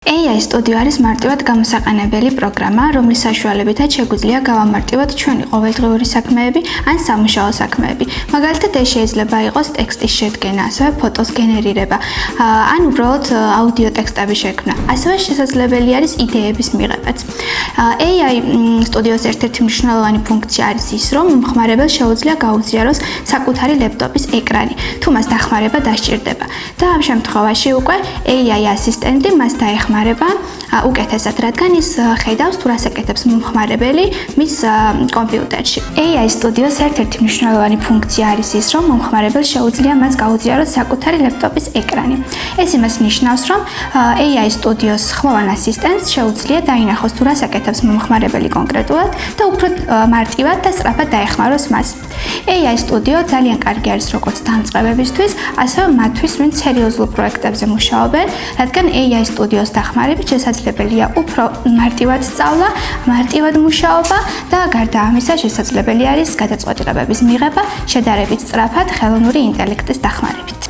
AI Studio არის მარტივად გამოსაყენებელი პროგრამა, რომლის საშუალებითაც შეგვიძლია გავამარტივოთ ჩვენი ყოველდღიური საქმეები ან სამუშაო საქმეები. მაგალითად, ეს შეიძლება იყოს ტექსტის შედგენა, ასევე ფოტოს გენერირება, ან უბრალოდ აუდიო ტექსტების შექმნა. ასევე შესაძლებელი არის იდეების მიღებაც. AI Studio-ს ერთ-ერთი მნიშვნელოვანი ფუნქცია არის ის, რომ მომხმარებელს შეუძლია გაუზიაროს საკუთარი ლეპტოპის ეკრანი, თუ მას დახმარება დასჭირდება. და ამ შემთხვევაში უკვე AI ასისტენტი მას დაეხმარება უკეთესად, რადგან ის ხედავს თუ რას აკეთებს მომხმარებელი მის კომპიუტერში. AI Studio-ს ერთ-ერთი მნიშვნელოვანი ფუნქცია არის ის, რომ მომხმარებელს შეუძლია მას გაუზიაროს საკუთარი ლეპტოპის ეკრანი. ეს იმას ნიშნავს, რომ AI Studio-ს ხმოვან ასისტენტს შეუძლია დაინახოს თუ რას აკეთებს მომხმარებელი კონკრეტულად და უფრო მარტივად და სწრაფად დაეხმაროს მას. AI Studio ძალიან კარგი არის როგორც დამწყებებისთვის, ასევე მათთვის, ვინც სერიოზულ პროექტებზე მუშაობენ, რადგან AI Studio-ს დახმარებით შესაძლებელია უფრო მარტივად სწავლა, მარტივად მუშაობა და გარდა ამისა შესაძლებელი არის გადაწყვეტილებების მიღება შედარებით სწრაფად ხელოვნური ინტელექტის დახმარებით.